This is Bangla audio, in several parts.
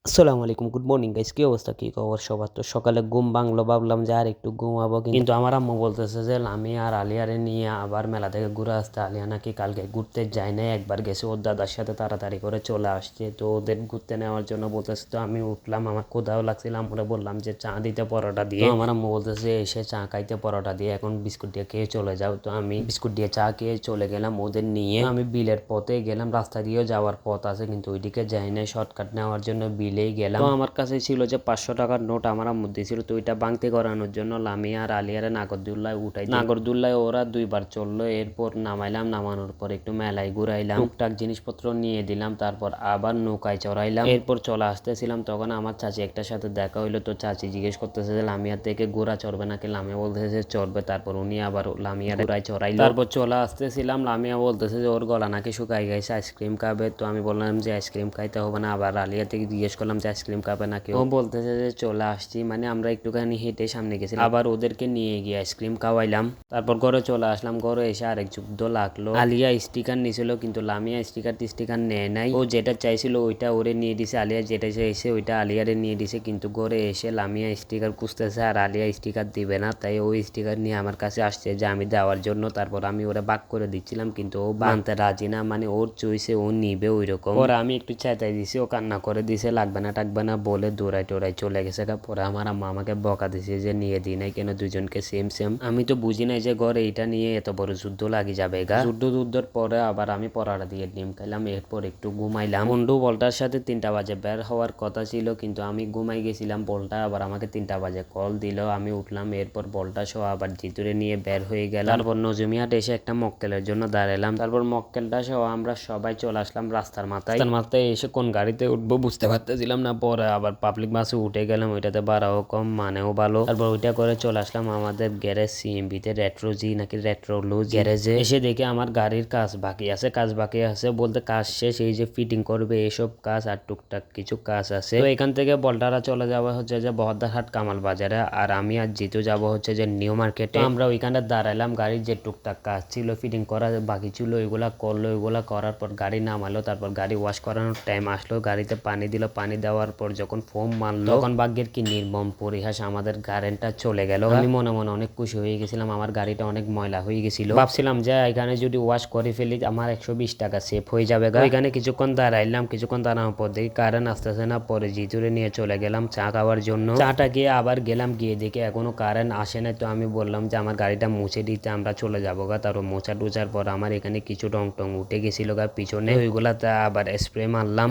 আসসালামু আলাইকুম, গুড মর্নিং গাইস। কি অবস্থা, কি খবর সবার? তো সকালে ঘুম ভাঙলো, ভাবলাম যে আর একটু ঘুমাবো, কিন্তু আমার আম্মু বলতেছে যে আমি আর আলিয়ারে নিয়ে আবার মেলা থেকে ঘুরে আসতে। আলিয়া নাকি কালকে ঘুরতে যায় না, একবার গেছে ওর দাদার সাথে, তাড়াতাড়ি করে চলে আসছে। তো ওদের ঘুরতে নেওয়ার জন্য বলতেছে। তো আমি উঠলাম, আমার ক্ষুধাও লাগছিল, আমরা বললাম যে চা দিতে পরোটা দিয়ে। তো আমার আম্মু বলতেছে এসে চা খাইতে পরোটা দিয়ে, এখন বিস্কুট দিয়ে খেয়ে চলে যাও। তো আমি বিস্কুট দিয়ে চা খেয়ে চলে গেলাম ওদের নিয়ে। আমি বিলের পথে গেলাম, রাস্তা দিয়েও যাওয়ার পথ আছে কিন্তু ওইদিকে যাই না, শর্টকাট নেওয়ার জন্য বিলেই গেলাম। তো আমার কাছে ছিল যে 500 টাকার নোট আমার আম্মু দিয়েছিল, তো ওইটা ভাঙতি করানোর জন্য লামিয়া আর আলিয়ারে নাগরদোল্লায় উঠাই। নাগরদোল্লায় ওরা 2বার চললো, এরপর নামাইলাম, নামানোর পর একটু মেলায় ঘুরাইলাম, টুকটাক জিনিসপত্র নিয়ে দিলাম, তারপর আবার নৌকায় চড়াইলাম। এরপর চলে আসতেছিলাম, তখন আমার চাচি একটার সাথে দেখা হইলো। তো চাচি জিজ্ঞেস করতেছে যে লামিয়া থেকে ঘোড়া চড়বে নাকি, লামিয়া বলতেছে চড়বে। তারপর উনি আবার লামিয়া ঘোড়ায় চড়াইলো। তারপর চলে আসতেছিলাম, লামিয়া বলতেছে যে ওর গলা নাকি শুকাই গেছে, আইসক্রিম খাবে। তো আমি বললাম যে আইসক্রিম খাইতে হবে না। আবার আলিয়া থেকে জিজ্ঞেস করলাম যে আইসক্রিম খাবে নাকি, ও বলতেছে যে চলে আসছি। মানে আমরা একটুখানি হেঁটে সামনে গেছিলাম, আবার ওদেরকে নিয়ে গিয়ে আইসক্রিম খাওয়াইলাম। তারপর ঘরে চলে আসলাম, ঘরে এসে আরেক যুদ্ধ লাগলো। আলিয়া স্টিকার নিছিল কিন্তু লামিয়া স্টিকার নেয় নাই। ও যেটা চাইছিল ওইটা ওরে নিয়ে দিছে, আলিয়া যেটা চাইছে ওইটা আলিয়ারে নিয়ে দিছে। কিন্তু ঘরে এসে লামিয়া স্টিকার খুঁজতেছে আর আলিয়া স্টিকার দিবে না, তাই ওই স্টিকার নিয়ে আমার কাছে আসছে যে আমি দেওয়ার জন্য। তারপর আমি ওরা বাক করে দিচ্ছিলাম কিন্তু ও বানতে রাজি না, মানে ওর চইছে ও নিবে ওই রকম। পরে আমি একটু চেতাই দিছি, ও কান্না করে দিছে লাগবে না টাকবে না বলে দৌড়াই টোড়াই চলে গেছে। পরে আমার আম্মা আমাকে বকা দিছে যে নিয়ে দিই নাই কেন, দুজনকে সেম সেম। আমি তো বুঝি নাই যে ঘরে এটা নিয়ে এত বড় যুদ্ধ লাগি যাবে গা। যুদ্ধর পরে আবার আমি পরাটা দিয়ে ডিম খাইলাম, এরপর একটু ঘুমাইলাম। বন্ধু বলটার সাথে 3টা বাজে বের হওয়ার কথা ছিল কিন্তু আমি ঘুমাই গেছিলাম। বলটা আবার আমাকে 3টা বাজে কল দিল, আমি উঠলাম, এরপর বলটা সহ আবার জিতুরে নিয়ে বের হয়ে গেলাম। তারপর নজমিয়াট এসে একটা মক্কেলের জন্য দাঁড়ালাম, তারপর মক্কেলটা সহ আমরা সবাই চলে আসলাম রাস্তার মাথায়। এসে কোন গাড়িতে উঠবো বুঝতে পারতেছিলাম না। পরে আবার পাবলিক বাসে উঠে গেলাম, ওইটাতে ভাড়াও কম, মানেও ভালো। তারপর ওইটা করে চলে আসলাম আমাদের গ্যারেজ সিএমবিতে, রেট্রোজি নাকি রেট্রোলুজ গ্যারেজে। এসে দেখে আমার গাড়ির কাজ বাকি আছে বলতে কাজ শেষ, এই যে ফিটিং করবে এসব কাজ আর টুকটাক কিছু কাজ আছে। তো এখান থেকে বলটারা চলে যাওয়া হচ্ছে যে বহদ্দারহাট কামাল বাজারে, আর আমি আর জিতু যাব হচ্ছে যে নিউ মার্কেটে। আমরা ওইখানে দাঁড়াইলাম, গাড়ির যে টুকটাক কাজ ছিল ফিটিং করা বাকি ছিল ওইগুলা করলো, ওইগুলা করার পর গাড়ি নামালো। তারপর গাড়ি ওয়াশ করানোর টাইম আসলো, গাড়িতে পানি দিল, পানি দেওয়ার পর যখন ফোম মারলো তখন ভাগ্যের কি নির্মম পরিহাস, আমাদের কারেন্টটা চলে গেল। আমি মনে মনে অনেক খুশি হয়ে গেছিলাম, আমার গাড়িটা অনেক ময়লা হয়ে গেছিল। ভাবছিলাম যে এখানে যদি ওয়াশ করে ফেলি আমার 120 টাকা সেভ হয়ে যাবে। এখানে কিছুক্ষণ দাঁড়াইলাম, কিছুক্ষণ দাঁড়ানোর পর দেখি কারেন্ট আসতেছে না। পরে জিতুরে নিয়ে চলে গেলাম চা খাওয়ার জন্য। চাটা গিয়ে আবার গেলাম, গিয়ে দেখি এখনো কারেন্ট আসে না। তো আমি বললাম যে আমার গাড়িটা মুছে দিতে, আমরা চলে যাবো গা। তারপর মোছা টুচার পর আমার এখানে কিছু রং টং উঠে গেছিল গা পিছনে, ওইগুলাতে আবার স্প্রে মারলাম।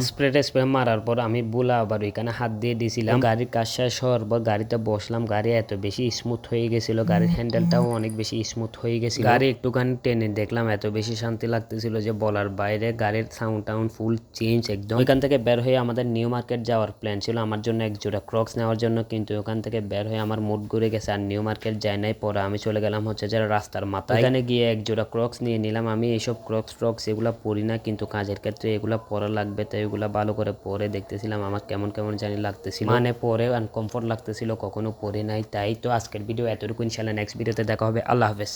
স্প্রে মারার পর আমি বুলা আবার ওইখানে হাত দিয়ে দিয়েছিলাম। গাড়ির কাজ শেষ হওয়ার পর গাড়িতে বসলাম, গাড়ি এত বেশি স্মুথ হয়ে গেছিল, গাড়ির হ্যান্ডেলটাও অনেক বেশি স্মুথ হয়ে গেছিল। গাড়ি একটুখানি টেনে দেখলাম, এত বেশি শান্তি লাগতেছিল যে বলার বাইরে। গাড়ির সাউন্ড টাউন্ড ফুল চেঞ্জ একদম। ওইখান থেকে বের হয়ে আমাদের নিউ মার্কেট যাওয়ার প্ল্যান ছিল আমার জন্য এক জোড়া ক্রক্স নেওয়ার জন্য, কিন্তু ওখান থেকে বের হয়ে আমার মুড ঘুরে গেছে আর নিউ মার্কেট যায় নাই। পরে আমি চলে গেলাম হচ্ছে যে রাস্তার মাথায়, এখানে গিয়ে এক জোড়া ক্রক্স নিয়ে নিলাম। আমি এইসব ক্রক্স এগুলা পরি না, কিন্তু কাজের ক্ষেত্রে এগুলা পরা লাগবে, তাই এগুলা ভালো করে পরে দেখতেছিলাম। আমার কেমন কেমন জানি লাগতেছিল, মানে পরে আনকমফোর্ট লাগতেছিল, কখনো পরে নাই। তাই তো আজকের ভিডিও এতটুকু, ইনশাআল্লাহ নেক্সট ভিডিওতে দেখা হবে। আল্লাহ হাফেজ।